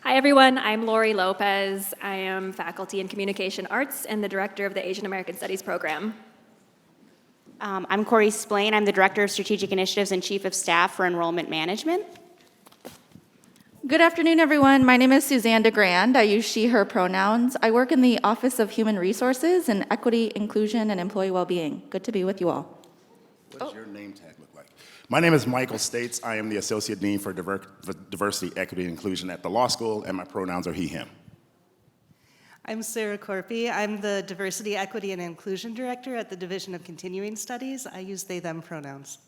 Hi everyone, I'm Lori Lopez. I am faculty in Communication Arts and the director of the Asian American Studies program. I'm Cori Splain. I'm the Director of Strategic Initiatives and Chief of Staff for Enrollment Management. Good afternoon, everyone. My name is Suzanne Degrand. I use she, her pronouns. I work in the Office of Human Resources and Equity, Inclusion, and Employee Wellbeing. Good to be with you all. What does your name tag look like? My name is Michael States. I am the Associate Dean for Diversity, Equity, and Inclusion at the law school, and my pronouns are he, him. I'm Sarah Korpi. I'm the Diversity, Equity, and Inclusion Director at the Division of Continuing Studies. I use they, them pronouns.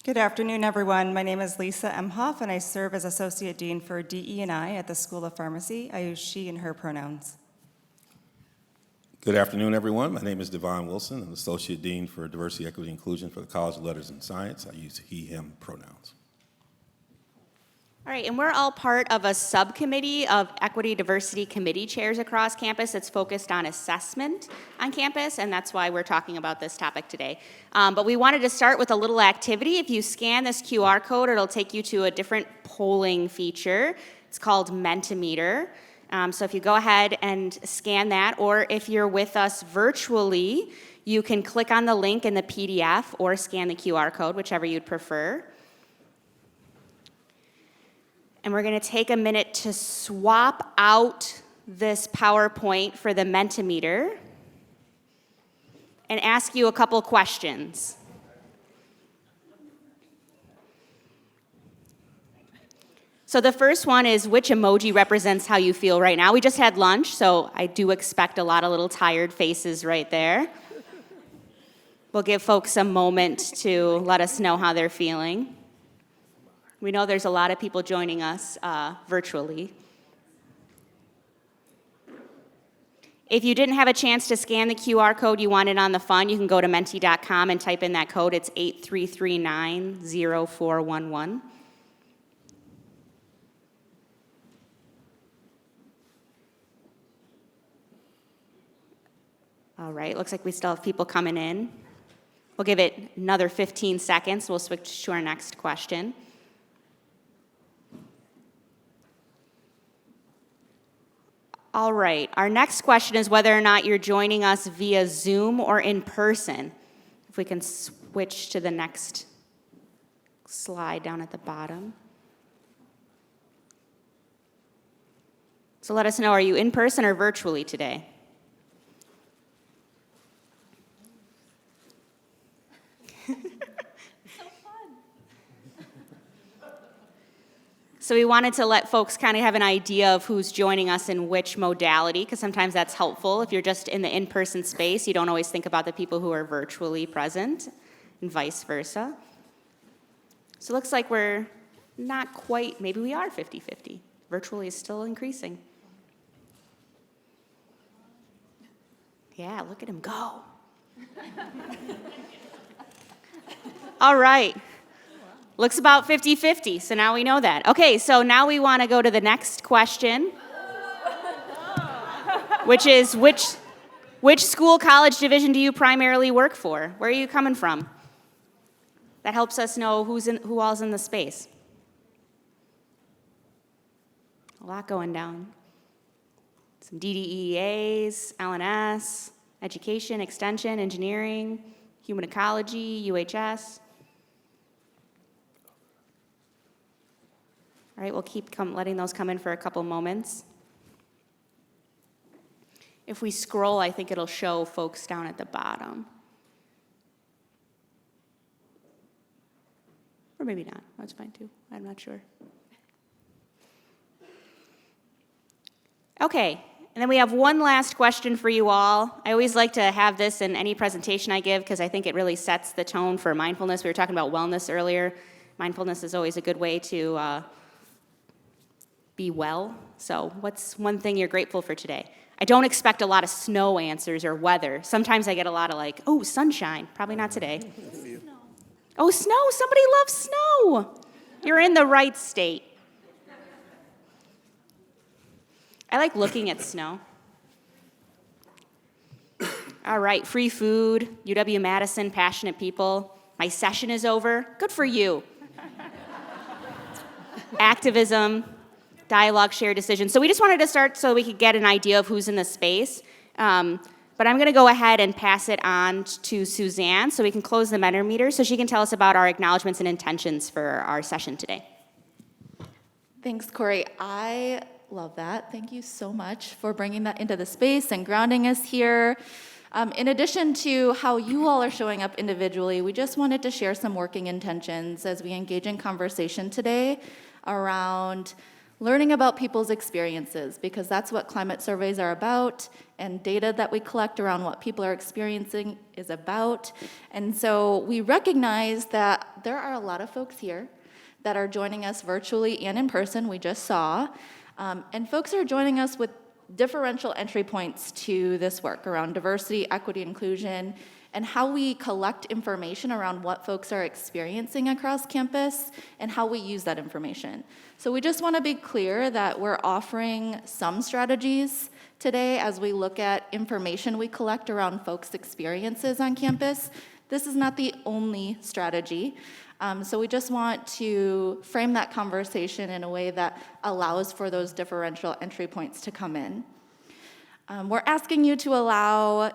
Good afternoon, everyone. My name is Imhoff, and I serve as Associate Dean for DE&I at the School of Pharmacy. I use she and her pronouns. Good afternoon, everyone. My name is DeVon Wilson. I'm Associate Dean for Diversity, Equity, and Inclusion for the College of Letters and Science. I use he, him pronouns. All right, and we're all part of a subcommittee of Equity Diversity Committee chairs across campus that's focused on assessment on campus, and that's why we're talking about this topic today. But we wanted to start with a little activity. If you scan this QR code, it'll take you to a different polling feature. It's called Mentimeter. So if you go ahead and scan that, or if you're with us virtually, you can click on the link in the PDF or scan the QR code, whichever you'd prefer. And we're going to take a minute to swap out this PowerPoint for the Mentimeter and ask you a couple questions. So the first one is, which emoji represents how you feel right now? We just had lunch, so I do expect a lot of little tired faces right there. We'll give folks a moment to let us know how they're feeling. We know there's a lot of people joining us virtually. If you didn't have a chance to scan the QR code you wanted on the phone, you can go to menti.com and type in that code. It's 83390411. All right, looks like we still have people coming in. We'll give it another 15 seconds. We'll switch to our next question. All right, our next question is whether or not you're joining us via Zoom or in person. If we can switch to the next slide down at the bottom. So let us know, are you in person or virtually today? So we wanted to let folks kind of have an idea of who's joining us in which modality, because sometimes that's helpful. If you're just in the in-person space, you don't always think about the people who are virtually present, and vice versa. So it looks like we're not quite, maybe we are 50-50. Virtually is still increasing. Yeah, look at him go. All right. Looks about 50-50, so now we know that. Okay, so now we want to go to the next question, which is which school, college division do you primarily work for? Where are you coming from? That helps us know who all's in the space. A lot going down. Some DDEAs, L.S.W, education, extension, engineering, human ecology, UHS. All right, we'll keep letting those come in for a couple moments. If we scroll, I think it'll show folks down at the bottom. Or maybe not. That's fine too. I'm not sure. Okay, and then we have one last question for you all. I always like to have this in any presentation I give because I think it really sets the tone for mindfulness. We were talking about wellness earlier. Mindfulness is always a good way to be well. So what's one thing you're grateful for today? I don't expect a lot of snow answers or weather. Sometimes I get a lot of like, oh, sunshine. Probably not today. Oh, snow. Somebody loves snow. You're in the right state. I like looking at snow. All right, free food, UW-Madison, passionate people. My session is over. Good for you. Activism. dialogue, share decisions. So we just wanted to start so we could get an idea of who's in the space. But I'm going to go ahead and pass it on to Suzanne so we can close the Mentimeter so she can tell us about our acknowledgments and intentions for our session today. Thanks, Cori. I love that. Thank you so much for bringing that into the space and grounding us here. In addition to how you all are showing up individually, we just wanted to share some working intentions as we engage in conversation today around learning about people's experiences, because that's what climate surveys are about, and data that we collect around what people are experiencing is about. And so we recognize that there are a lot of folks here that are joining us virtually and in person, we just saw, and folks are joining us with differential entry points to this work around diversity, equity, inclusion, and how we collect information around what folks are experiencing across campus and how we use that information. So we just want to be clear that we're offering some strategies today as we look at information we collect around folks' experiences on campus. This is not the only strategy. So we just want to frame that conversation in a way that allows for those differential entry points to come in. We're asking you to allow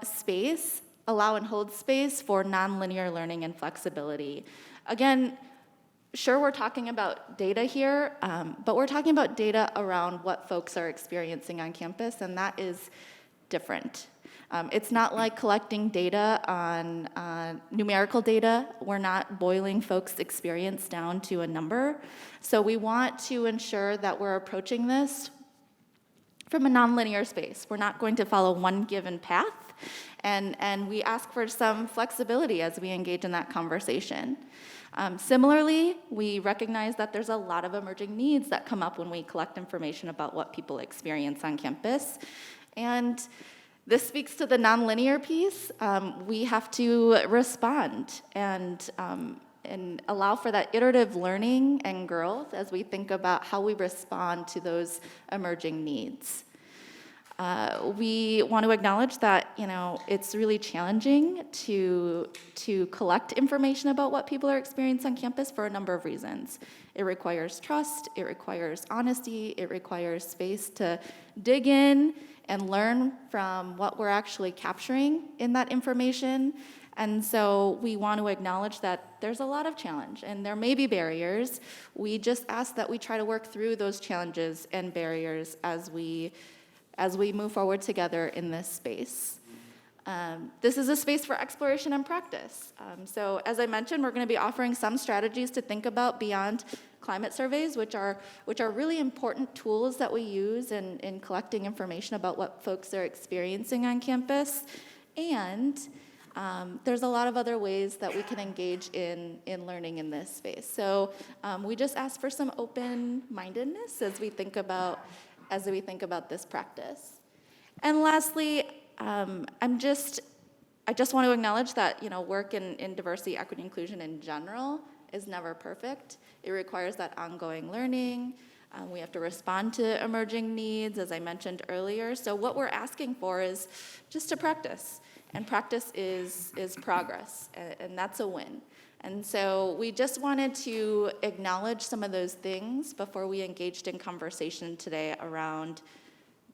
and hold space for nonlinear learning and flexibility. Again, sure, we're talking about data here, but we're talking about data around what folks are experiencing on campus, and that is different. It's not like collecting data on numerical data. We're not boiling folks' experience down to a number. So we want to ensure that we're approaching this from a nonlinear space. We're not going to follow one given path, and we ask for some flexibility as we engage in that conversation. Similarly, we recognize that there's a lot of emerging needs that come up when we collect information about what people experience on campus. And this speaks to the nonlinear piece. We have to respond and allow for that iterative learning and growth as we think about how we respond to those emerging needs. We want to acknowledge that, it's really challenging to collect information about what people are experiencing on campus for a number of reasons. It requires trust, it requires honesty, it requires space to dig in and learn from what we're actually capturing in that information. And so we want to acknowledge that there's a lot of challenge and there may be barriers. We just ask that we try to work through those challenges and barriers as we move forward together in this space. This is a space for exploration and practice. So as I mentioned, we're going to be offering some strategies to think about beyond climate surveys, which are really important tools that we use in collecting information about what folks are experiencing on campus. And there's a lot of other ways that we can engage in learning in this space. So we just ask for some open-mindedness as we think about this practice. And lastly, I just want to acknowledge that work in diversity, equity, inclusion in general is never perfect. It requires that ongoing learning. We have to respond to emerging needs, as I mentioned earlier. So what we're asking for is just to practice, and practice is progress, and that's a win. And so we just wanted to acknowledge some of those things before we engaged in conversation today around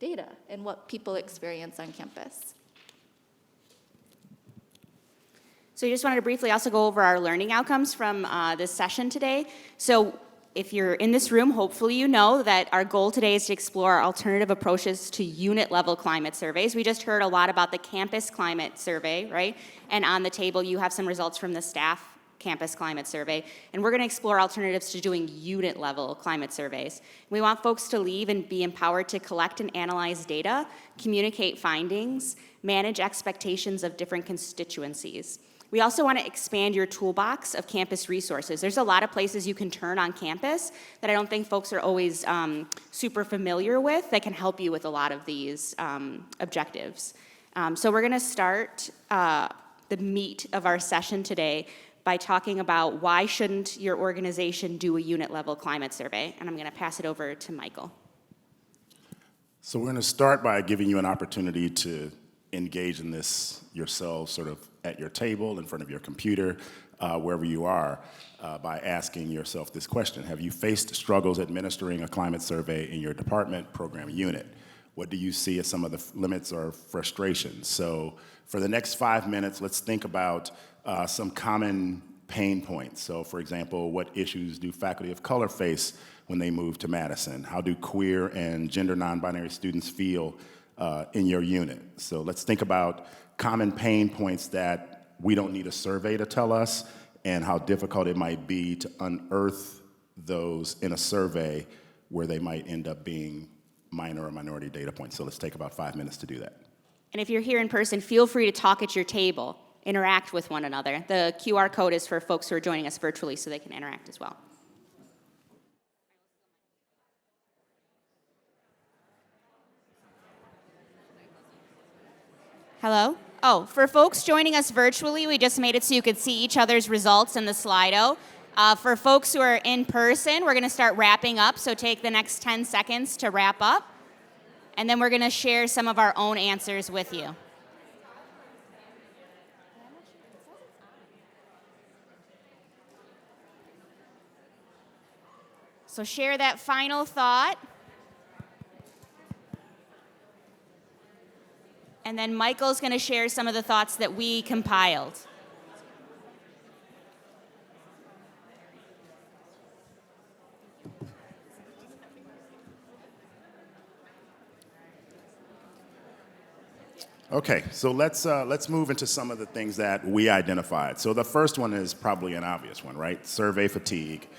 data and what people experience on campus. So we just wanted to briefly also go over our learning outcomes from this session today. So if you're in this room, hopefully you know that our goal today is to explore alternative approaches to unit-level climate surveys. We just heard a lot about the campus climate survey, right? And on the table, you have some results from the staff campus climate survey, and we're going to explore alternatives to doing unit-level climate surveys. We want folks to leave and be empowered to collect and analyze data, communicate findings, manage expectations of different constituencies. We also want to expand your toolbox of campus resources. There's a lot of places you can turn on campus that I don't think folks are always super familiar with that can help you with a lot of these objectives. So we're going to start the meat of our session today by talking about why shouldn't your organization do a unit-level climate survey, and I'm going to pass it over to Michael. So we're going to start by giving you an opportunity to engage in this yourselves sort of at your table, in front of your computer. wherever you are by asking yourself this question. Have you faced struggles administering a climate survey in your department, program, unit? What do you see as some of the limits or frustrations? So for the next 5 minutes, let's think about some common pain points. So for example, what issues do faculty of color face when they move to Madison? How do queer and gender non-binary students feel in your unit? So let's think about common pain points that we don't need a survey to tell us, and how difficult it might be to unearth those in a survey where they might end up being minor or minority data points. So let's take about 5 minutes to do that. And if you're here in person, feel free to talk at your table, interact with one another. The QR code is for folks who are joining us virtually so they can interact as well. Hello? Oh, for folks joining us virtually, we just made it so you could see each other's results in the Slido. For folks who are in person, we're going to start wrapping up, so take the next 10 seconds to wrap up. And then we're going to share some of our own answers with you. So share that final thought. And then Michael's going to share some of the thoughts that we compiled. Okay, so let's move into some of the things that we identified. So the first one is probably an obvious one, right? Survey fatigue.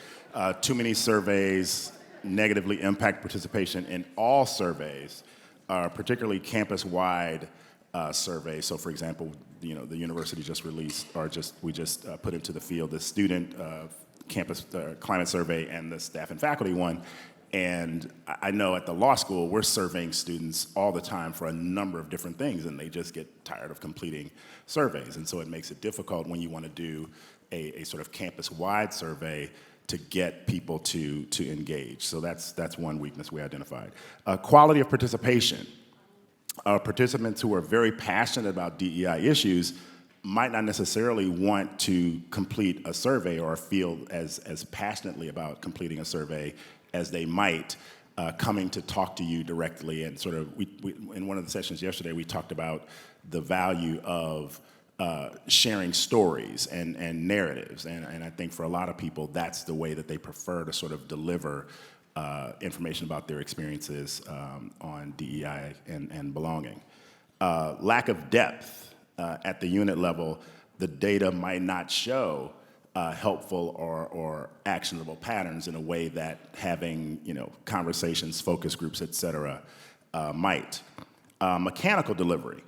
Too many surveys negatively impact participation in all surveys, particularly campus-wide surveys. So, for example, the university just released, we just put into the field the student campus climate survey and the staff and faculty one. And I know at the law school, we're surveying students all the time for a number of different things, and they just get tired of completing surveys. And so it makes it difficult when you want to do a sort of campus-wide survey to get people to engage. So that's one weakness we identified. Quality of participation. Participants who are very passionate about DEI issues might not necessarily want to complete a survey or feel as passionately about completing a survey as they might coming to talk to you directly. And sort of, we in one of the sessions yesterday, we talked about the value of sharing stories and narratives. And I think for a lot of people, that's the way that they prefer to sort of deliver information about their experiences on DEI and belonging. Lack of depth at the unit level, the data might not show helpful or actionable patterns in a way that having conversations, focus groups, et cetera, might. Mechanical delivery.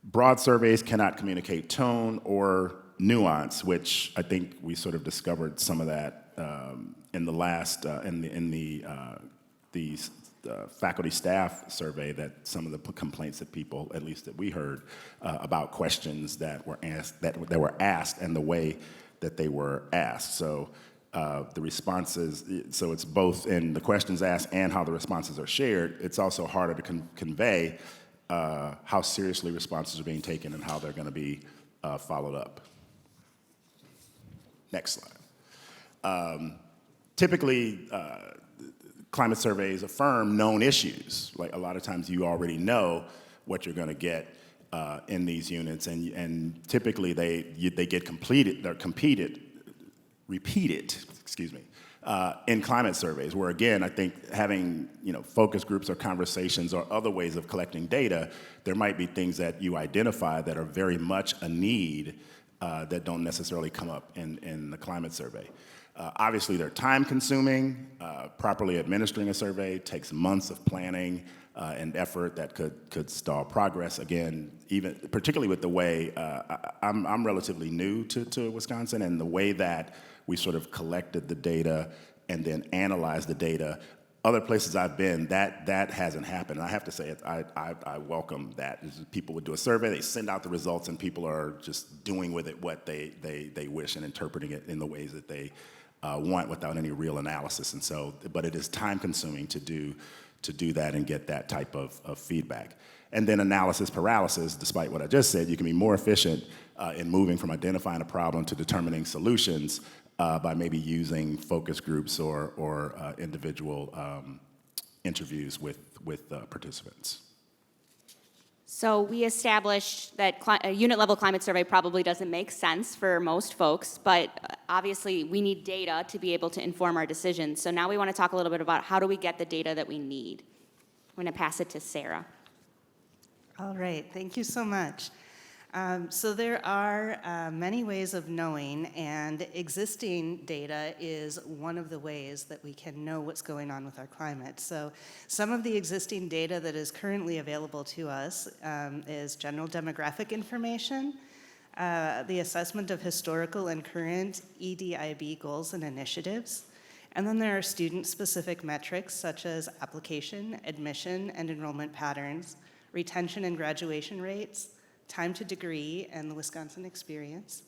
Broad surveys cannot communicate tone or nuance, which I think we sort of discovered some of that in the last the faculty staff survey, that some of the complaints that people, at least that we heard, about questions that were asked and the way that they were asked. So the responses, so it's both in the questions asked and how the responses are shared. It's also harder to convey how seriously responses are being taken and how they're going to be followed up. Next slide. Typically, climate surveys affirm known issues. Like a lot of times you already know what you're going to get in these units, and typically they get repeated, in climate surveys, where again, I think having focus groups or conversations or other ways of collecting data, there might be things that you identify that are very much a need that don't necessarily come up in the climate survey. Obviously, they're time-consuming. Properly administering a survey takes months of planning and effort that could stall progress. Again, even particularly with the way I'm relatively new to Wisconsin, and the way that we sort of collected the data and then analyzed the data. Other places I've been, that hasn't happened. And I have to say, I welcome that. People would do a survey, they send out the results, and people are just doing with it what they wish and interpreting it in the ways that they want without any real analysis. And so, but it is time consuming to do that and get that type of feedback. And then analysis paralysis, despite what I just said, you can be more efficient in moving from identifying a problem to determining solutions by maybe using focus groups or individual interviews with participants. So we established that a unit-level climate survey probably doesn't make sense for most folks, but obviously we need data to be able to inform our decisions. So now we want to talk a little bit about how do we get the data that we need. I'm going to pass it to Sarah. All right, thank you so much. So there are many ways of knowing, and existing data is one of the ways that we can know what's going on with our climate. So some of the existing data that is currently available to us is general demographic information, the assessment of historical and current EDIB goals and initiatives, and then there are student-specific metrics such as application, admission, and enrollment patterns, retention and graduation rates, time to degree, and the Wisconsin experience,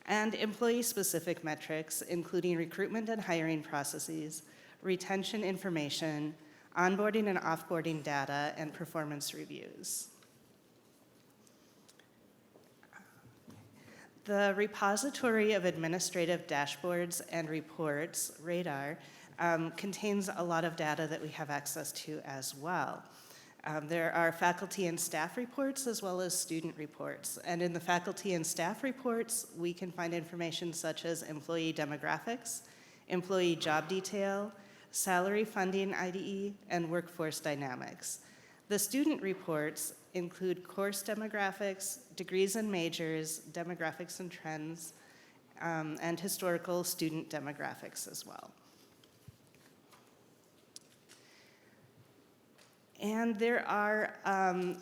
and employee-specific metrics, including recruitment and hiring processes, retention information, onboarding and offboarding data, and performance reviews. The Repository of Administrative Dashboards and Reports, RADAR, contains a lot of data that we have access to as well. There are faculty and staff reports as well as student reports. And in the faculty and staff reports, we can find information such as employee demographics, employee job detail, salary funding IDE, and workforce dynamics. The student reports include course demographics, degrees and majors, demographics and trends, and historical student demographics as well. And there are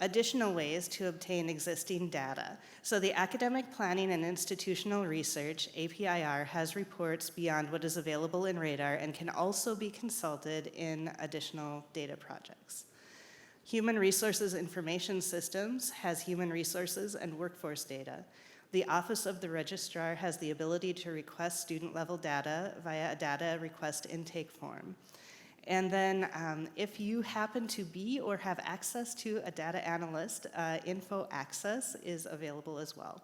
additional ways to obtain existing data. So the Academic Planning and Institutional Research, APIR, has reports beyond what is available in RADAR and can also be consulted in additional data projects. Human Resources Information Systems has human resources and workforce data. The Office of the Registrar has the ability to request student-level data via a data request intake form. And then if you happen to be or have access to a data analyst, Info Access is available as well.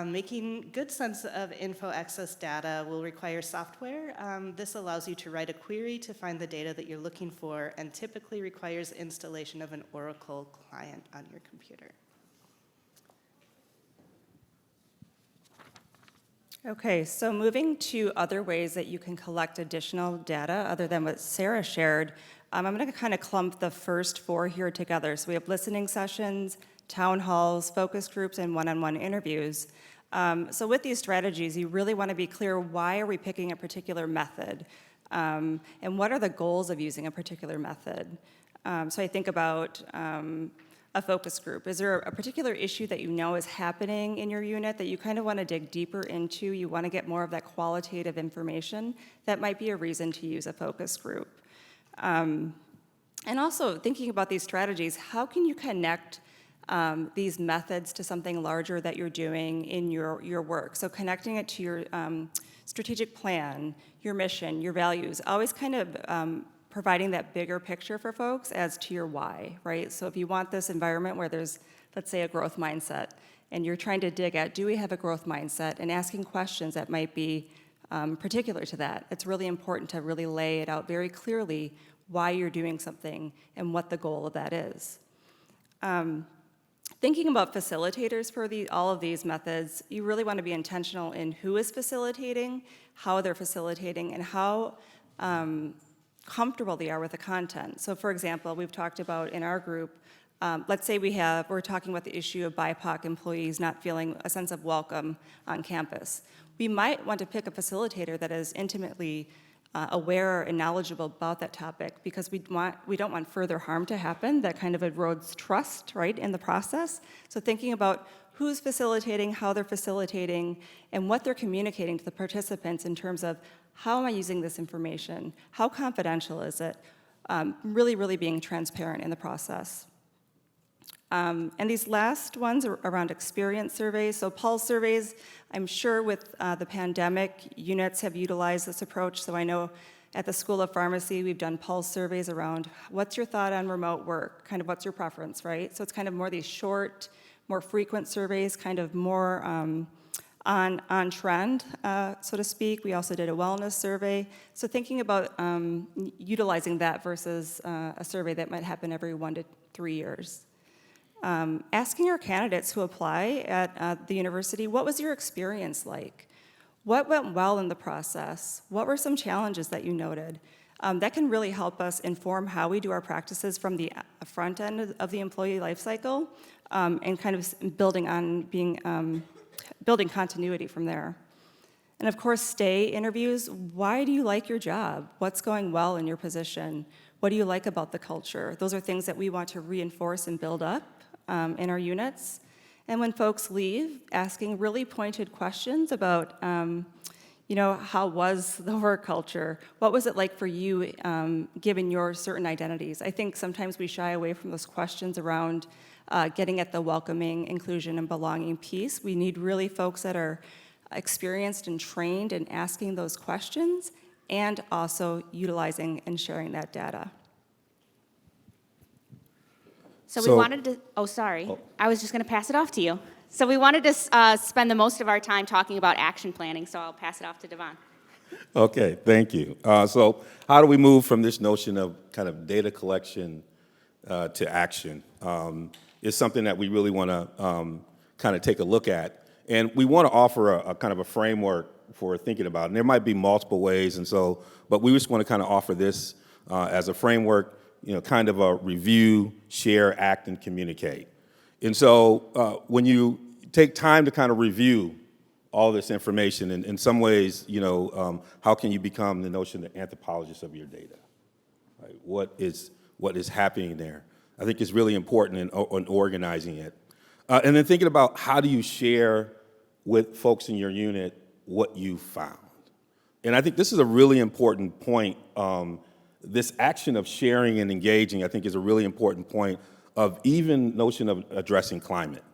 Making good sense of Info Access data will require software. This allows you to write a query to find the data that you're looking for and typically requires installation of an Oracle client on your computer. Okay, so moving to other ways that you can collect additional data other than what Sarah shared, I'm going to kind of clump the first four here together. So we have listening sessions, town halls, focus groups, and one-on-one interviews. So with these strategies, you really want to be clear, why are we picking a particular method? And what are the goals of using a particular method? So I think about a focus group. Is there a particular issue that you know is happening in your unit that you kind of want to dig deeper into? You want to get more of that qualitative information? That might be a reason to use a focus group. And also thinking about these strategies, how can you connect these methods to something larger that you're doing in your work? So connecting it to your strategic plan, your mission, your values, always kind of providing that bigger picture for folks as to your why, right? So if you want this environment where there's, let's say, a growth mindset, and you're trying to dig at, do we have a growth mindset, and asking questions that might be particular to that, it's really important to really lay it out very clearly why you're doing something and what the goal of that is. Thinking about facilitators for all of these methods, you really want to be intentional in who is facilitating, how they're facilitating, and how comfortable they are with the content. So for example, we've talked about in our group, let's say we're talking about the issue of BIPOC employees not feeling a sense of welcome on campus. We might want to pick a facilitator that is intimately aware and knowledgeable about that topic, because we don't want further harm to happen that kind of erodes trust, right, in the process. So thinking about who's facilitating, how they're facilitating, and what they're communicating to the participants in terms of, how am I using this information? How confidential is it? Really, really being transparent in the process. And these last ones are around experience surveys. So pulse surveys, I'm sure with the pandemic, units have utilized this approach. So I know At the School of Pharmacy, we've done pulse surveys around what's your thought on remote work, kind of what's your preference, right? So it's kind of more these short, more frequent surveys, kind of more on trend, so to speak. We also did a wellness survey. So thinking about utilizing that versus a survey that might happen every 1 to 3 years. Asking our candidates who apply at the university, what was your experience like? What went well in the process? What were some challenges that you noted? That can really help us inform how we do our practices from the front end of the employee life cycle, and kind of building continuity from there. And of course, stay interviews. Why do you like your job? What's going well in your position? What do you like about the culture? Those are things that we want to reinforce and build up in our units. And when folks leave, asking really pointed questions about, how was the work culture? What was it like for you, given your certain identities? I think sometimes we shy away from those questions around getting at the welcoming, inclusion, and belonging piece. We need really folks that are experienced and trained in asking those questions and also utilizing and sharing that data. So we wanted to, I was just going to pass it off to you. So we wanted to spend the most of our time talking about action planning, so I'll pass it off to DeVon. Okay, thank you. So how do we move from this notion of kind of data collection to action? Is something that we really want to kind of take a look at. And we want to offer a kind of a framework for thinking about it. And there might be multiple ways, but we just want to kind of offer this as a framework, kind of a review, share, act, and communicate. And so when you take time to kind of review all this information, in some ways, how can you become the notion of anthropologist of your data? Right? What is happening there? I think it's really important in organizing it. And then thinking about how do you share with folks in your unit what you found. And I think this is a really important point. This action of sharing and engaging, I think, is a really important point of even notion of addressing climate.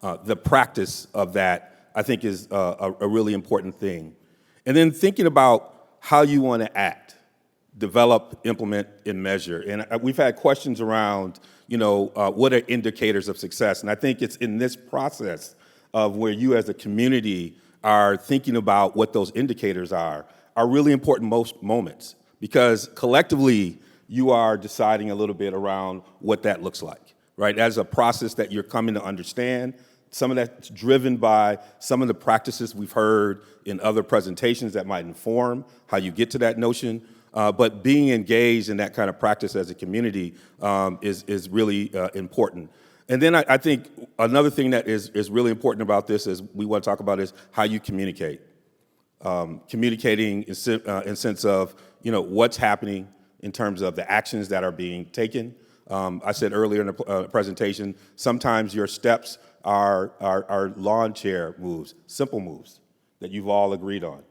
The practice of that, I think, is a really important thing. And then thinking about how you want to act, develop, implement, and measure. And we've had questions around, what are indicators of success? And I think it's in this process of where you as a community are thinking about what those indicators are really important most moments. Because collectively, you are deciding a little bit around what that looks like, right? As a process that you're coming to understand. Some of that's driven by some of the practices we've heard in other presentations that might inform how you get to that notion. But being engaged in that kind of practice as a community is really important. And then I think another thing that is really important about this is we want to talk about is how you communicate. Communicating in sense of, what's happening in terms of the actions that are being taken. I said earlier in the presentation, sometimes your steps are lawn chair moves, simple moves that you've all agreed on.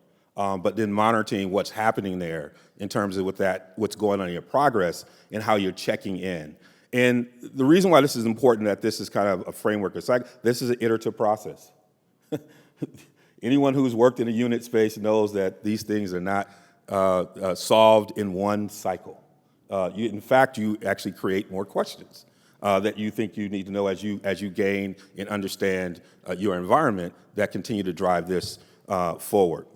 But then monitoring what's happening there in terms of what's going on in your progress and how you're checking in. And the reason why this is important that this is kind of a framework, this is an iterative process. Anyone who's worked in a unit space knows that these things are not solved in one cycle. In fact, you actually create more questions that you think you need to know as you gain and understand your environment that continue to drive this forward.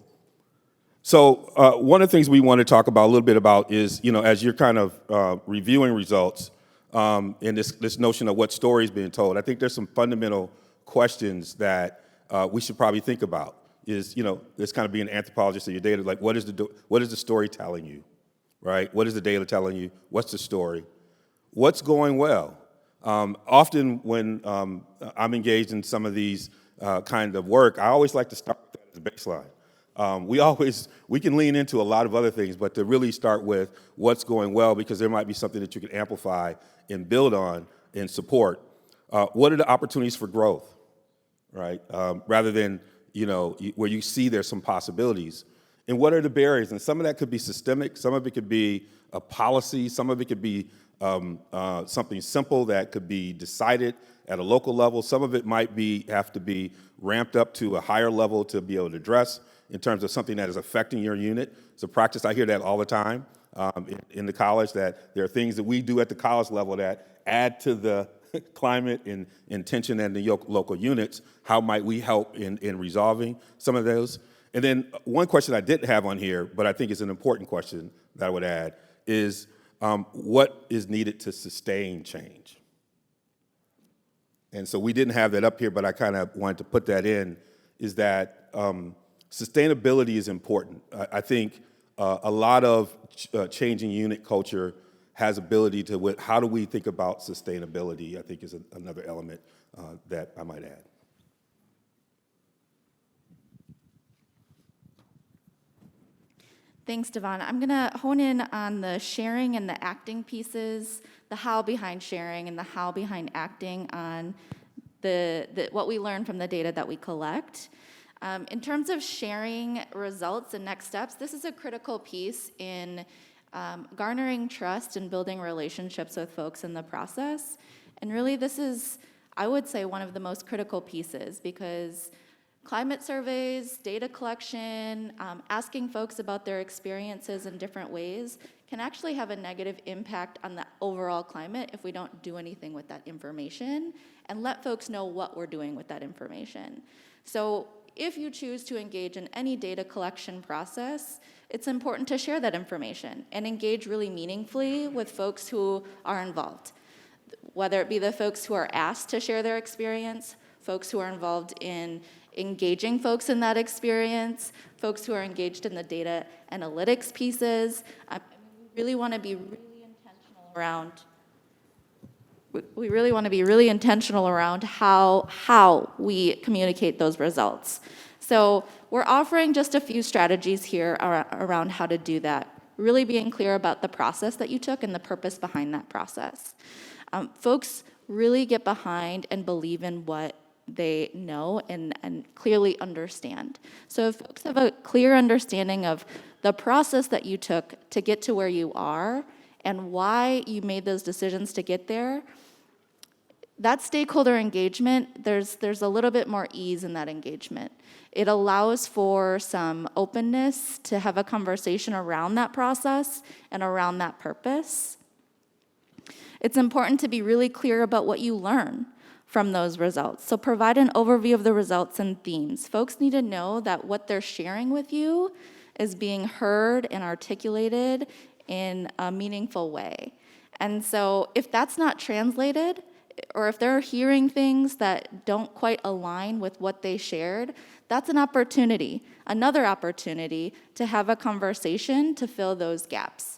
So one of the things we want to talk about a little bit about is, as you're kind of reviewing results and this notion of what story is being told, I think there's some fundamental questions that we should probably think about. Is, this kind of being an anthropologist of your data, like what is the story telling you, right? What is the data telling you? What's the story? What's going well? Often when I'm engaged in some of these kind of work, I always like to start with that as a baseline. We can lean into a lot of other things, but to really start with what's going well, because there might be something that you can amplify and build on and support. What are the opportunities for growth, right? Rather than, where you see there's some possibilities. And what are the barriers? And some of that could be systemic, some of it could be a policy, some of it could be something simple that could be decided at a local level. Some of it might have to be ramped up to a higher level to be able to address. in terms of something that is affecting your unit. It's a practice, I hear that all the time in the college, that there are things that we do at the college level that add to the climate and tension in the local units. How might we help in resolving some of those? And then one question I didn't have on here, but I think is an important question that I would add, is what is needed to sustain change? And so we didn't have that up here, but I kind of wanted to put that in, is that sustainability is important. I think a lot of changing unit culture has ability to, how do we think about sustainability, I think is another element that I might add. Thanks, DeVon. I'm going to hone in on the sharing and the acting pieces, the how behind sharing and the how behind acting on what we learn from the data that we collect. In terms of sharing results and next steps, this is a critical piece in garnering trust and building relationships with folks in the process. And really, this is, I would say, one of the most critical pieces, because climate surveys, data collection, asking folks about their experiences in different ways can actually have a negative impact on the overall climate if we don't do anything with that information and let folks know what we're doing with that information. So if you choose to engage in any data collection process, it's important to share that information and engage really meaningfully with folks who are involved, whether it be the folks who are asked to share their experience, folks who are involved in engaging folks in that experience, folks who are engaged in the data analytics pieces. We really want to be really intentional around. We really want to be really intentional around how we communicate those results. So we're offering just a few strategies here around how to do that. Really being clear about the process that you took and the purpose behind that process. Folks really get behind and believe in what they know and clearly understand. So if folks have a clear understanding of the process that you took to get to where you are and why you made those decisions to get there, that stakeholder engagement, there's a little bit more ease in that engagement. It allows for some openness to have a conversation around that process and around that purpose. It's important to be really clear about what you learn from those results. So provide an overview of the results and themes. Folks need to know that what they're sharing with you is being heard and articulated in a meaningful way. And so if that's not translated, or if they're hearing things that don't quite align with what they shared, that's an opportunity, another opportunity to have a conversation to fill those gaps.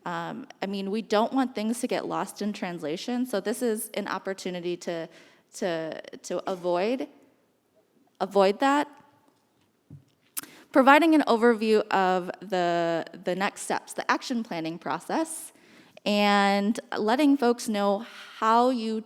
We don't want things to get lost in translation, so this is an opportunity to avoid that. Providing an overview of the next steps, the action planning process, and letting folks know how you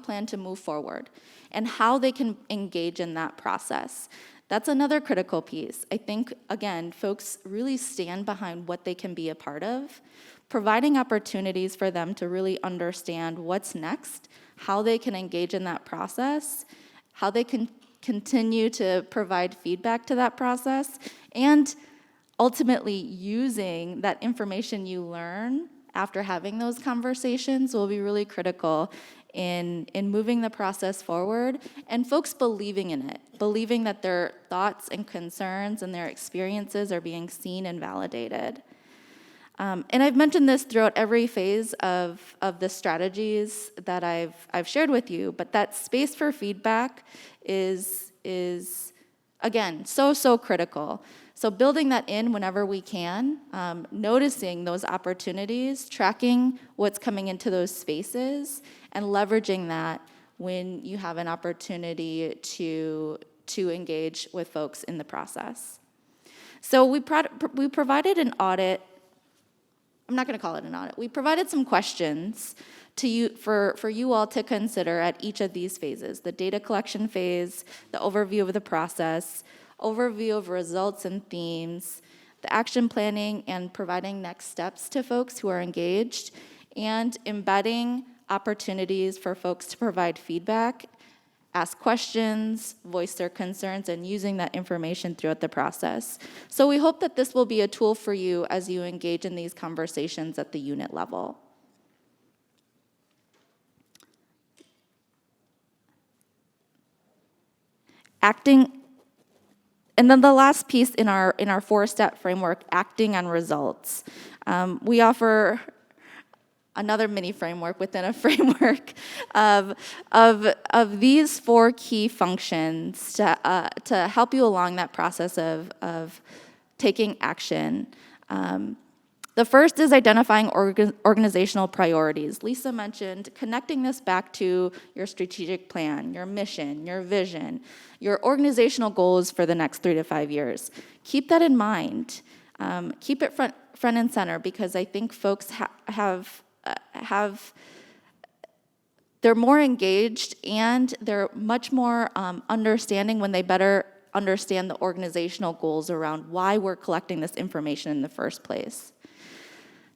plan to move forward and how they can engage in that process. That's another critical piece. I think, again, folks really stand behind what they can be a part of, providing opportunities for them to really understand what's next, how they can engage in that process, how they can continue to provide feedback to that process, and ultimately using that information you learn after having those conversations will be really critical in moving the process forward, and folks believing in it, believing that their thoughts and concerns and their experiences are being seen and validated. And I've mentioned this throughout every phase of the strategies that I've shared with you, but that space for feedback is again, so critical. So building that in whenever we can, noticing those opportunities, tracking what's coming into those spaces, and leveraging that when you have an opportunity to engage with folks in the process. So we provided an audit. I'm not going to call it an audit. We provided some questions to you for you all to consider at each of these phases: the data collection phase, the overview of the process, overview of results and themes, the action planning and providing next steps to folks who are engaged, and embedding opportunities for folks to provide feedback ask questions, voice their concerns, and using that information throughout the process. So we hope that this will be a tool for you as you engage in these conversations at the unit level. Acting, and then the last piece in our 4-step framework, acting on results. We offer another mini framework within a framework of these 4 key functions to help you along that process of taking action. The first is identifying organizational priorities. Lisa mentioned connecting this back to your strategic plan, your mission, your vision, your organizational goals for the next 3 to 5 years. Keep that in mind. Keep it front and center, because I think folks they're more engaged and they're much more understanding when they better understand the organizational goals around why we're collecting this information in the first place.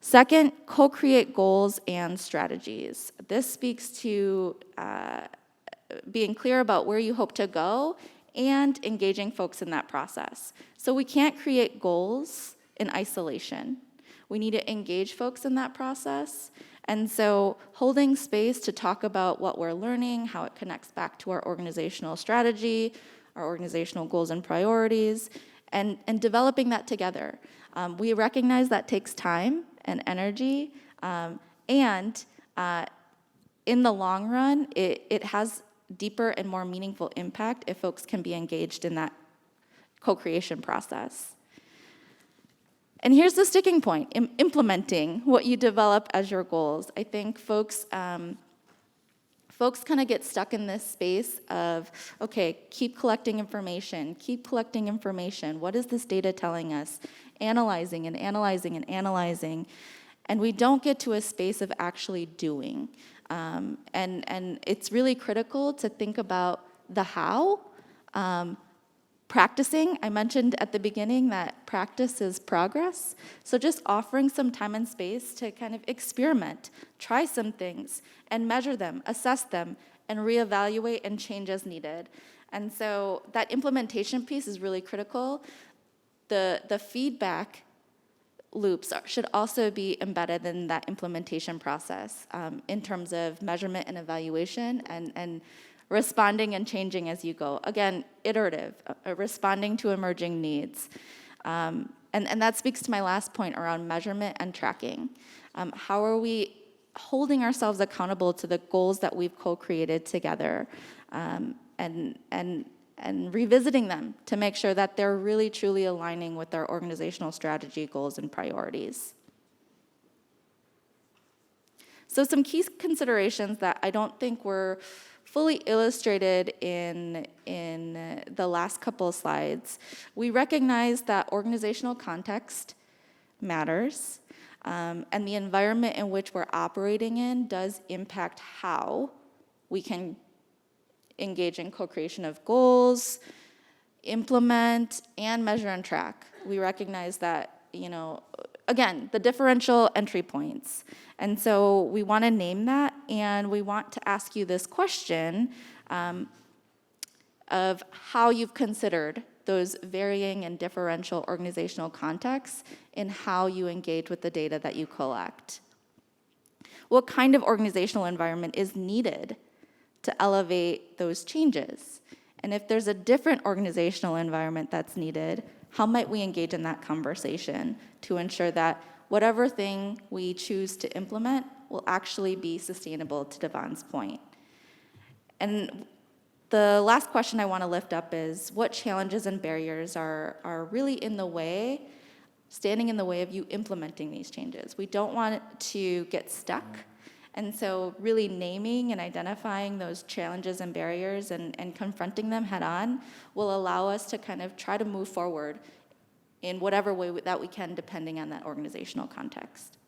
Second, co-create goals and strategies. This speaks to being clear about where you hope to go and engaging folks in that process. So we can't create goals in isolation. We need to engage folks in that process. And so holding space to talk about what we're learning, how it connects back to our organizational strategy, our organizational goals and priorities, and developing that together. We recognize that takes time and energy, and in the long run, it has deeper and more meaningful impact if folks can be engaged in that co-creation process. And here's the sticking point, implementing what you develop as your goals. I think folks kind of get stuck in this space of, okay, keep collecting information. What is this data telling us? Analyzing and analyzing and analyzing. And we don't get to a space of actually doing. And it's really critical to think about the how. Practicing, I mentioned at the beginning that practice is progress. So just offering some time and space to kind of experiment, try some things, and measure them, assess them, and reevaluate and change as needed. And so that implementation piece is really critical. The feedback loops should also be embedded in that implementation process in terms of measurement and evaluation and responding and changing as you go. Again, iterative, responding to emerging needs. And that speaks to my last point around measurement and tracking. How are we holding ourselves accountable to the goals that we've co-created together, and revisiting them to make sure that they're really truly aligning with our organizational strategy, goals, and priorities. So some key considerations that I don't think were fully illustrated in the last couple of slides. We recognize that organizational context matters, and the environment in which we're operating in does impact how we can engage in co-creation of goals, implement, and measure and track. We recognize that, again, the differential entry points. And so we want to name that, and we want to ask you this question of how you've considered those varying and differential organizational contexts in how you engage with the data that you collect. What kind of organizational environment is needed to elevate those changes? And if there's a different organizational environment that's needed, how might we engage in that conversation to ensure that whatever thing we choose to implement will actually be sustainable, to DeVon's point? And the last question I want to lift up is, what challenges and barriers are really standing in the way of you implementing these changes? We don't want it to get stuck. And so really naming and identifying those challenges and barriers and confronting them head on will allow us to kind of try to move forward in whatever way that we can, depending on that organizational context.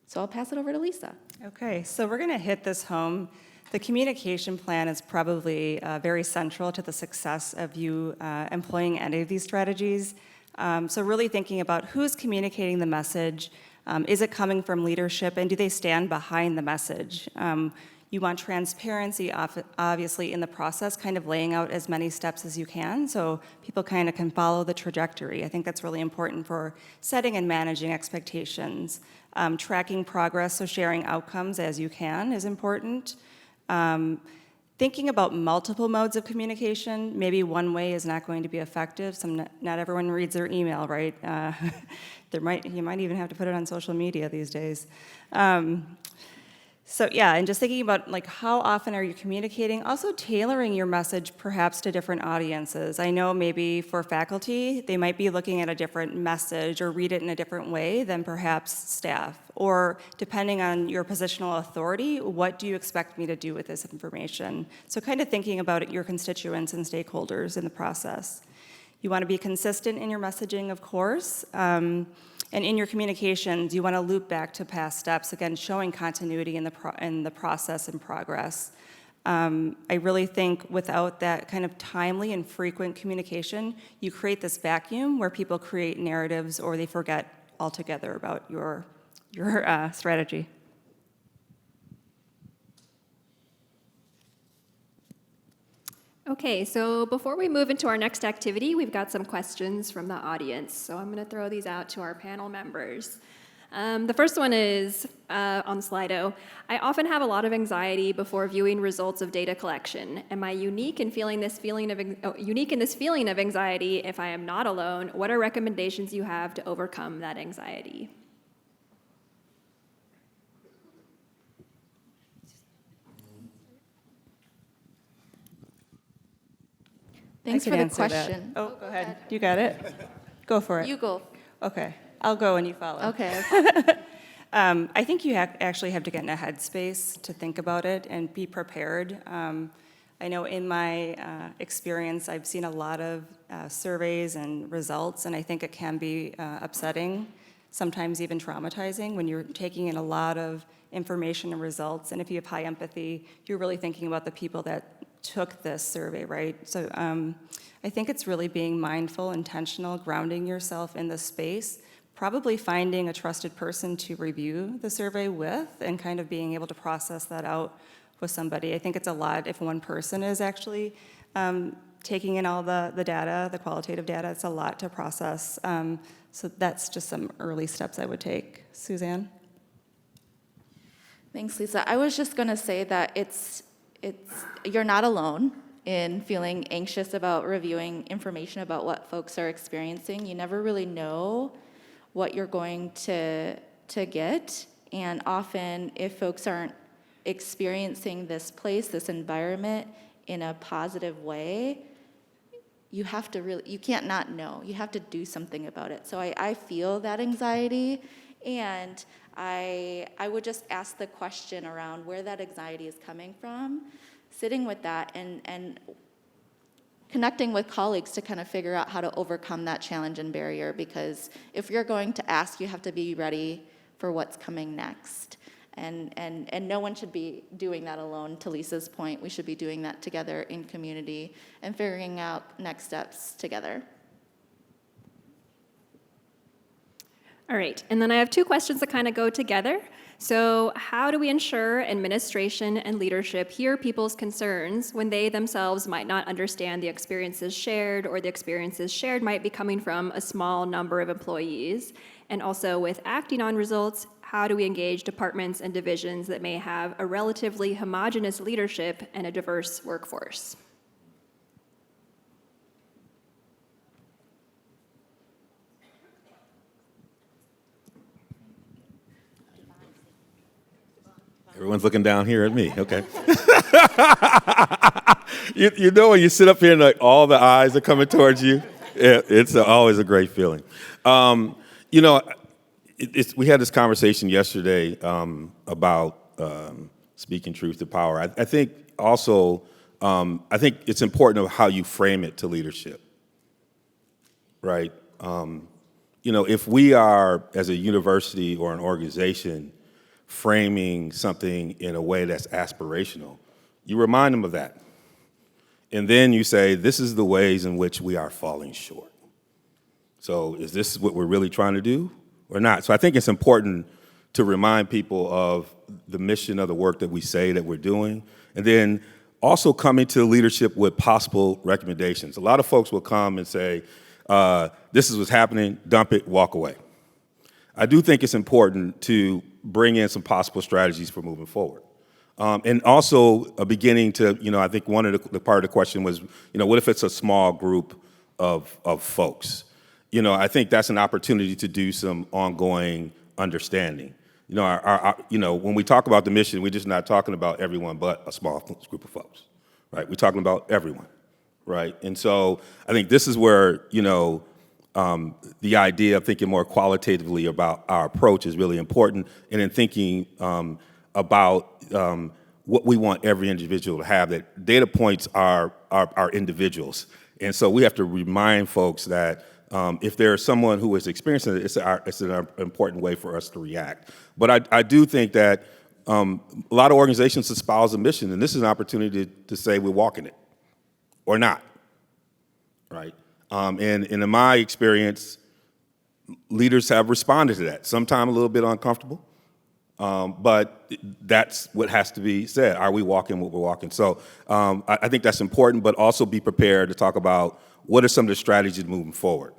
So I'll pass it over to Lisa. Okay, so we're going to hit this home. The communication plan is probably very central to the success of you employing any of these strategies. So really thinking about who's communicating the message, Is it coming from leadership, and do they stand behind the message? You want transparency, obviously, in the process, kind of laying out as many steps as you can so people kind of can follow the trajectory. I think that's really important for setting and managing expectations. Tracking progress, so sharing outcomes as you can is important. Thinking about multiple modes of communication, maybe one way is not going to be effective. Not everyone reads their email, right? You might even have to put it on social media these days. So yeah, and just thinking about like how often are you communicating, also tailoring your message perhaps to different audiences. I know maybe for faculty, they might be looking at a different message or read it in a different way than perhaps staff. Or depending on your positional authority, what do you expect me to do with this information? So kind of thinking about your constituents and stakeholders in the process. You want to be consistent in your messaging, of course. And in your communications, you want to loop back to past steps, again, showing continuity in the process and progress. I really think without that kind of timely and frequent communication, you create this vacuum where people create narratives or they forget altogether about your strategy. Okay, so before we move into our next activity, we've got some questions from the audience. So I'm going to throw these out to our panel members. The first one is on Slido. I often have a lot of anxiety before viewing results of data collection. Am I unique in this feeling of anxiety? If I am not alone, what are recommendations you have to overcome that anxiety? Thanks I for could the answer that. question. Oh, go ahead. You got it? Go for it. You go. Okay, I'll go and you follow. Okay. I think you actually have to get in a headspace to think about it and be prepared. I know in my experience, I've seen a lot of surveys and results, and I think it can be upsetting, sometimes even traumatizing, when you're taking in a lot of information and results. And if you have high empathy, you're really thinking about the people that took this survey, right? So I think it's really being mindful, intentional, grounding yourself in the space, probably finding a trusted person to review the survey with and kind of being able to process that out with somebody. I think it's a lot if one person is actually taking in all the data, the qualitative data, it's a lot to process. So that's just some early steps I would take. Suzanne? Thanks, Lisa. I was just going to say that you're not alone in feeling anxious about reviewing information about what folks are experiencing. You never really know what you're going to get, and often if folks aren't experiencing this place, this environment in a positive way, you can't not know. You have to do something about it. So I feel that anxiety, and I would just ask the question around where that anxiety is coming from, sitting with that and connecting with colleagues to kind of figure out how to overcome that challenge and barrier, because if you're going to ask, you have to be ready for what's coming next. And no one should be doing that alone, to Lisa's point. We should be doing that together in community and figuring out next steps together. All right, and then I have two questions that kind of go together. So how do we ensure administration and leadership hear people's concerns when they themselves might not understand the experiences shared, or the experiences shared might be coming from a small number of employees? And also with acting on results, how do we engage departments and divisions that may have a relatively homogeneous leadership and a diverse workforce? Everyone's looking down here at me. Okay. you know when you sit up here and like all the eyes are coming towards you? It's always a great feeling. You know, we had this conversation yesterday about speaking truth to power. I think also, I think it's important of how you frame it to leadership, right? You know, if we are, as a university or an organization, framing something in a way that's aspirational, you remind them of that. And then you say, this is the ways in which we are falling short. So is this what we're really trying to do? or not. So I think it's important to remind people of the mission of the work that we say that we're doing, and then also coming to leadership with possible recommendations. A lot of folks will come and say, this is what's happening, dump it, walk away. I do think it's important to bring in some possible strategies for moving forward. And also beginning to, I think one of the part of the question was, what if it's a small group of folks? I think that's an opportunity to do some ongoing understanding. When we talk about the mission, we're just not talking about everyone but a small group of folks, right? We're talking about everyone, right? And so I think this is where, the idea of thinking more qualitatively about our approach is really important, and in thinking about what we want every individual to have, that data points are individuals. And so we have to remind folks that if there's someone who is experiencing it, it's an important way for us to react. But I do think that a lot of organizations espouse a mission, and this is an opportunity to say we're walking it or not, right? And in my experience, leaders have responded to that, sometimes a little bit uncomfortable, but that's what has to be said. Are we walking what we're walking? So I think that's important, but also be prepared to talk about what are some of the strategies moving forward.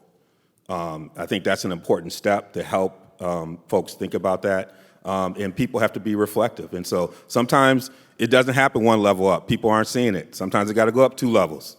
I think that's an important step to help folks think about that. And people have to be reflective. And so sometimes it doesn't happen one level up. People aren't seeing it. Sometimes it got to go up 2 levels.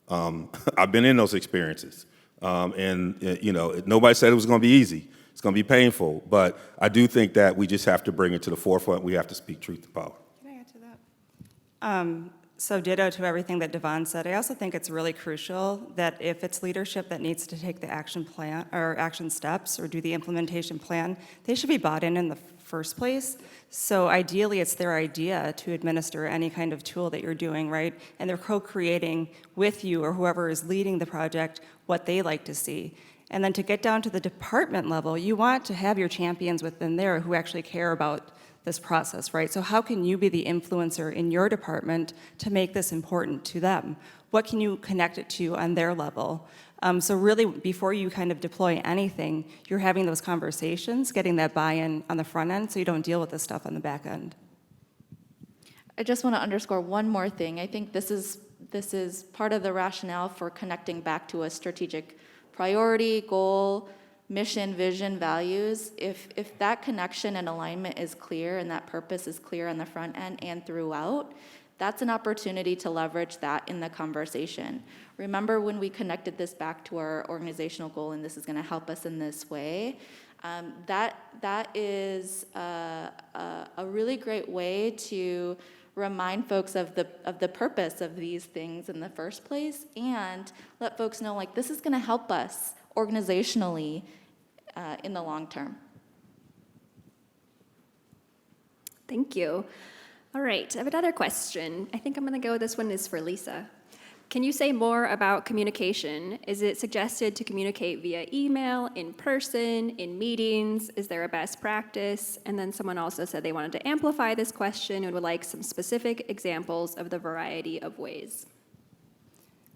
I've been in those experiences. Nobody said it was going to be easy. It's going to be painful. But I do think that we just have to bring it to the forefront. We have to speak truth to power. Can I add to that? So ditto to everything that DeVon said. I also think it's really crucial that if it's leadership that needs to take the action plan or action steps or do the implementation plan, they should be bought in the first place. So ideally, it's their idea to administer any kind of tool that you're doing, right? And they're co-creating with you or whoever is leading the project what they like to see. And then to get down to the department level, you want to have your champions within there who actually care about this process, right? So how can you be the influencer in your department to make this important to them? What can you connect it to on their level? So really, before you kind of deploy anything, you're having those conversations, getting that buy-in on the front end so you don't deal with this stuff on the back end. I just want to underscore one more thing. I think this is part of the rationale for connecting back to a strategic priority, goal, mission, vision, values. If that connection and alignment is clear and that purpose is clear on the front end and throughout, that's an opportunity to leverage that in the conversation. Remember when we connected this back to our organizational goal, and this is going to help us in this way, that is a really great way to remind folks of the purpose of these things in the first place, and let folks know, like, this is going to help us organizationally in the long term. Thank you. All right, I have another question. I think I'm going to go, this one is for Lisa. Can you say more about communication? Is it suggested to communicate via email, in person, in meetings? Is there a best practice? And then someone also said they wanted to amplify this question and would like some specific examples of the variety of ways.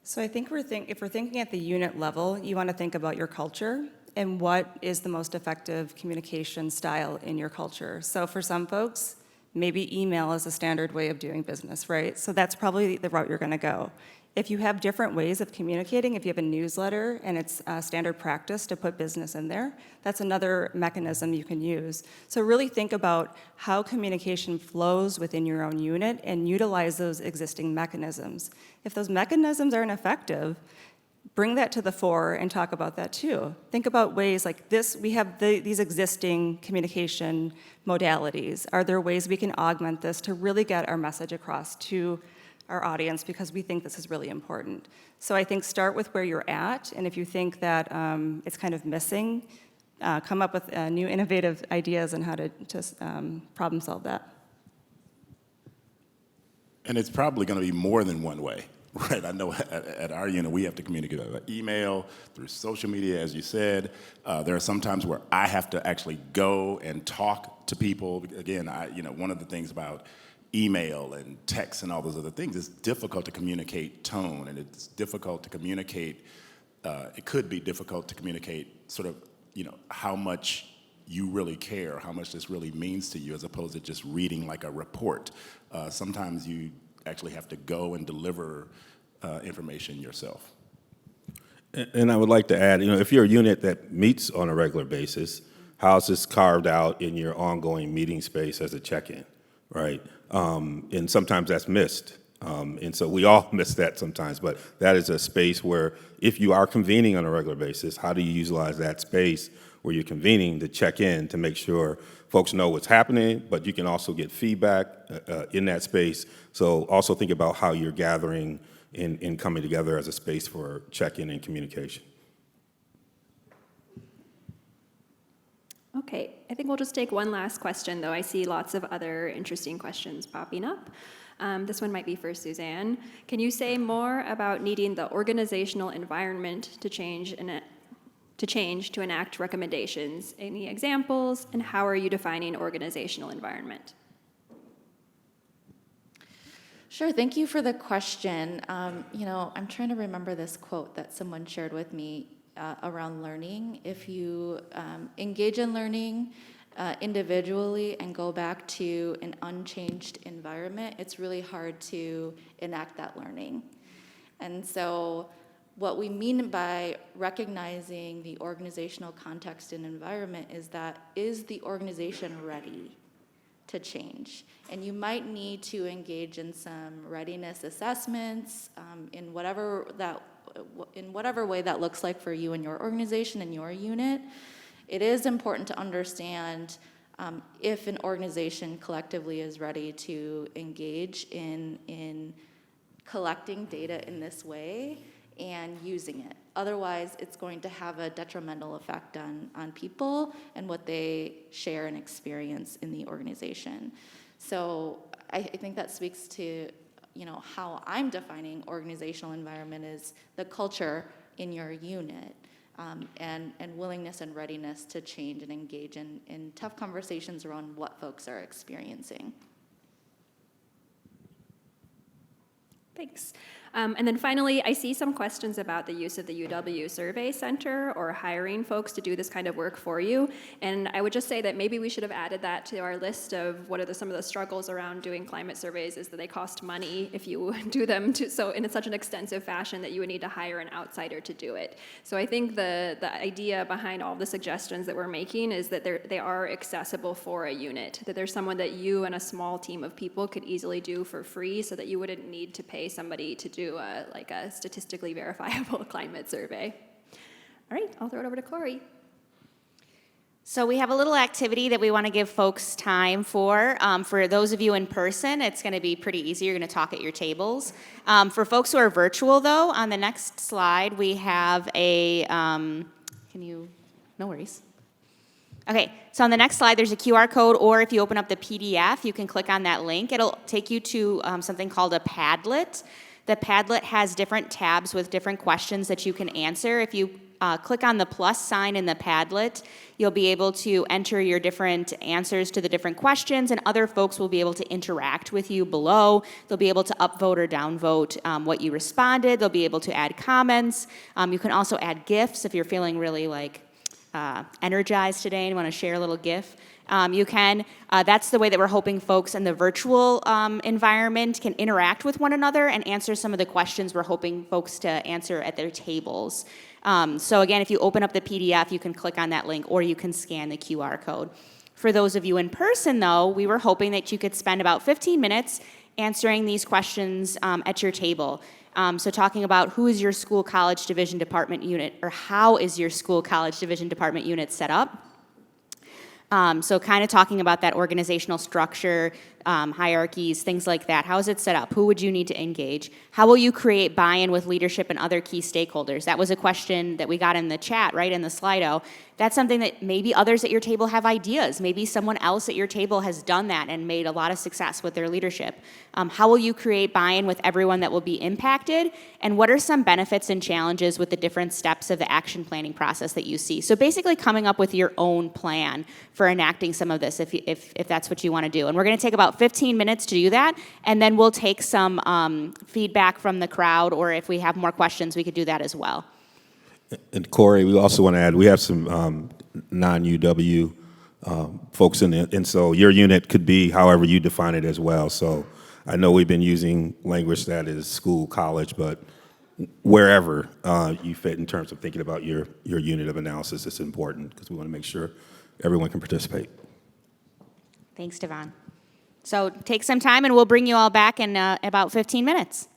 So I think if we're thinking at the unit level, you want to think about your culture and what is the most effective communication style in your culture. So for some folks, maybe email is a standard way of doing business, right? So that's probably the route you're going to go. If you have different ways of communicating, if you have a newsletter and it's standard practice to put business in there, that's another mechanism you can use. So really think about how communication flows within your own unit and utilize those existing mechanisms. If those mechanisms aren't effective, bring that to the fore and talk about that too. Think about ways like this, we have these existing communication modalities. Are there ways we can augment this to really get our message across to our audience, because we think this is really important? So I think start with where you're at, and if you think that it's kind of missing, come up with new innovative ideas on how to problem solve that. And it's probably going to be more than one way, right? I know at our unit we have to communicate by email, through social media, as you said. There are some times where I have to actually go and talk to people. Again, one of the things about email and text and all those other things, it's difficult to communicate tone, and it's difficult to communicate, it could be difficult to communicate sort of, how much you really care, how much this really means to you, as opposed to just reading like a report. Sometimes you actually have to go and deliver information yourself. And I would like to add, if you're a unit that meets on a regular basis, how's this carved out in your ongoing meeting space as a check-in, right? And sometimes that's missed. And so we all miss that sometimes, but that is a space where if you are convening on a regular basis, how do you utilize that space where you're convening to check in to make sure folks know what's happening, but you can also get feedback in that space. So also think about how you're gathering and coming together as a space for check-in and communication. Okay, I think we'll just take one last question, though I see lots of other interesting questions popping up. This one might be for Suzanne. Can you say more about needing the organizational environment to change to enact recommendations? Any examples, and how are you defining organizational environment? Sure, thank you for the question. I'm trying to remember this quote that someone shared with me around learning. If you engage in learning individually and go back to an unchanged environment, it's really hard to enact that learning. And so what we mean by recognizing the organizational context and environment is the organization ready to change? And you might need to engage in some readiness assessments in whatever way that looks like for you and your organization and your unit. It is important to understand if an organization collectively is ready to engage in collecting data in this way and using it. Otherwise, it's going to have a detrimental effect on people and what they share and experience in the organization. So I think that speaks to how I'm defining organizational environment is the culture in your unit, and willingness and readiness to change and engage in tough conversations around what folks are experiencing. Thanks. And then finally, I see some questions about the use of the UW Survey Center or hiring folks to do this kind of work for you. And I would just say that maybe we should have added that to our list of what are some of the struggles around doing climate surveys is that they cost money if you do them so in such an extensive fashion that you would need to hire an outsider to do it. So I think the idea behind all the suggestions that we're making is that they are accessible for a unit, that there's someone that you and a small team of people could easily do for free so that you wouldn't need to pay somebody to do a statistically verifiable climate survey. All right, I'll throw it over to Cori. So we have a little activity that we want to give folks time for. For those of you in person, it's going to be pretty easy. You're going to talk at your tables. For folks who are virtual, though, on the next slide, we have no worries. Okay, so on the next slide, there's a QR code, or if you open up the PDF, you can click on that link. It'll take you to something called a Padlet. The Padlet has different tabs with different questions that you can answer. If you click on the plus sign in the Padlet, you'll be able to enter your different answers to the different questions, and other folks will be able to interact with you below. They'll be able to upvote or downvote what you responded. They'll be able to add comments. You can also add GIFs if you're feeling really energized today and want to share a little GIF. You can. That's the way that we're hoping folks in the virtual environment can interact with one another and answer some of the questions we're hoping folks to answer at their tables. So again, if you open up the PDF, you can click on that link or you can scan the QR code. For those of you in person, though, we were hoping that you could spend about 15 minutes answering these questions at your table. So talking about who is your school college division department unit, or how is your school college division department unit set up? So kind of talking about that organizational structure, hierarchies, things like that. How is it set up? Who would you need to engage? How will you create buy-in with leadership and other key stakeholders? That was a question that we got in the chat, right, in the Slido. That's something that maybe others at your table have ideas. Maybe someone else at your table has done that and made a lot of success with their leadership. How will you create buy-in with everyone that will be impacted? And what are some benefits and challenges with the different steps of the action planning process that you see? So basically coming up with your own plan for enacting some of this if that's what you want to do. And we're going to take about 15 minutes to do that, and then we'll take some feedback from the crowd, or if we have more questions, we could do that as well. And Cori, we also want to add, we have some non-UW folks in it. And so your unit could be however you define it as well. So I know we've been using language that is school, college, but wherever you fit in terms of thinking about your unit of analysis is important because we want to make sure everyone can participate. Thanks, DeVon. So take some time, and we'll bring you all back in about 15 minutes.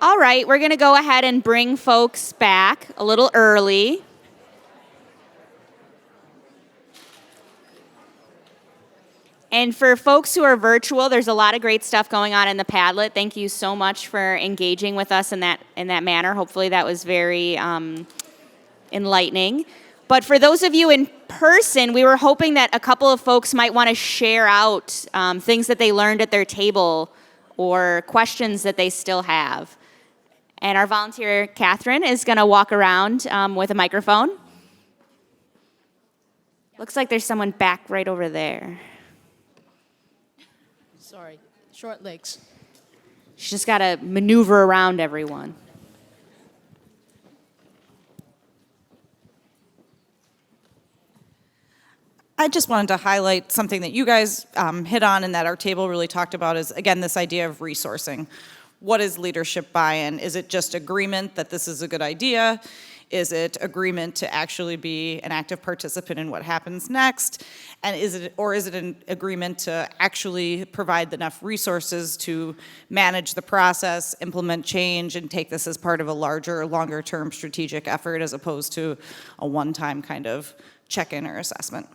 All right, we're going to go ahead and bring folks back a little early. And for folks who are virtual, there's a lot of great stuff going on in the Padlet. Thank you so much for engaging with us in that manner. Hopefully that was very enlightening. But for those of you in person, we were hoping that a couple of folks might want to share out things that they learned at their table or questions that they still have. And our volunteer, Catherine, is going to walk around with a microphone. Looks like there's someone back right over there. Sorry, short legs. She's just got to maneuver around everyone. I just wanted to highlight something that you guys hit on and that our table really talked about is, again, this idea of resourcing. What is leadership buy-in? Is it just agreement that this is a good idea? Is it agreement to actually be an active participant in what happens next? And is it an agreement to actually provide enough resources to manage the process, implement change, and take this as part of a larger, longer-term strategic effort as opposed to a one-time kind of check-in or assessment?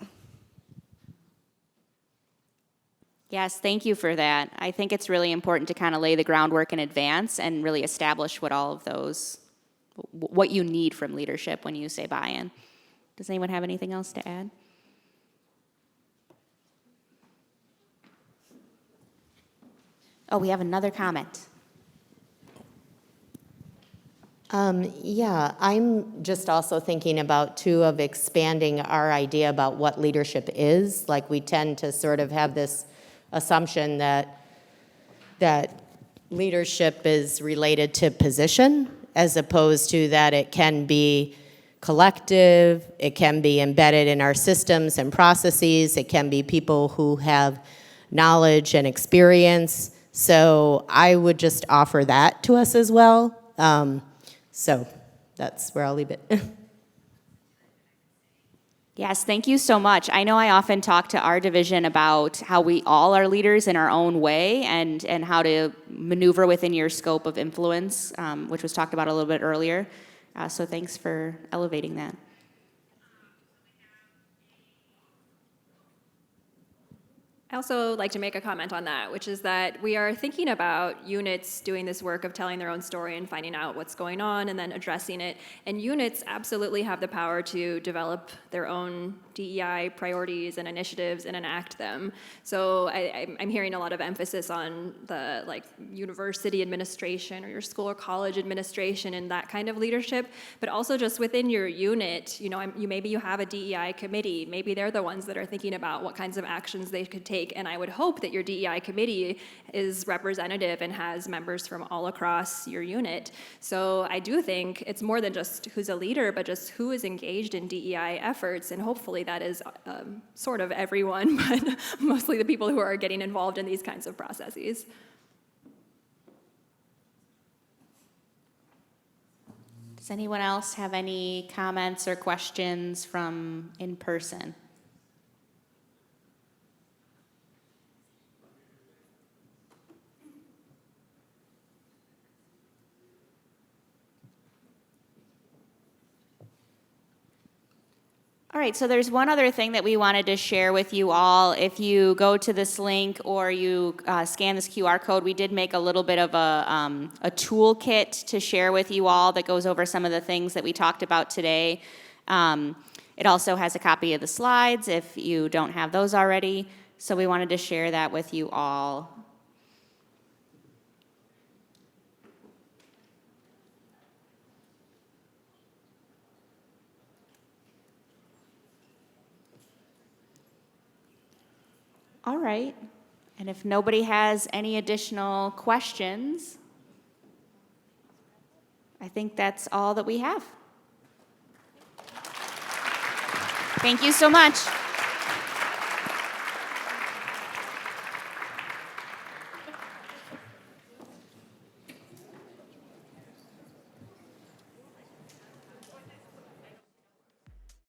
Yes, thank you for that. I think it's really important to kind of lay the groundwork in advance and really establish what you need from leadership when you say buy-in. Does anyone have anything else to add? Oh, we have another comment. Yeah, I'm just also thinking about, too, of expanding our idea about what leadership is. Like, we tend to sort of have this assumption that leadership is related to position, as opposed to that it can be collective, it can be embedded in our systems and processes, it can be people who have knowledge and experience. So I would just offer that to us as well. So that's where I'll leave it. Yes, thank you so much. I know I often talk to our division about how we all are leaders in our own way and how to maneuver within your scope of influence, which was talked about a little bit earlier. So thanks for elevating that. I also like to make a comment on that, which is that we are thinking about units doing this work of telling their own story and finding out what's going on and then addressing it. And units absolutely have the power to develop their own DEI priorities and initiatives and enact them. So I'm hearing a lot of emphasis on the university administration or your school or college administration and that kind of leadership, but also just within your unit, maybe you have a DEI committee. Maybe they're the ones that are thinking about what kinds of actions they could take. And I would hope that your DEI committee is representative and has members from all across your unit. So I do think it's more than just who's a leader, but just who is engaged in DEI efforts. And hopefully that is sort of everyone, but mostly the people who are getting involved in these kinds of processes. Does anyone else have any comments or questions from in person? All right, so there's one other thing that we wanted to share with you all. If you go to this link or you scan this QR code, we did make a little bit of a toolkit to share with you all that goes over some of the things that we talked about today. It also has a copy of the slides if you don't have those already. So we wanted to share that with you all. All right, and if nobody has any additional questions, I think that's all that we have. Thank you so much.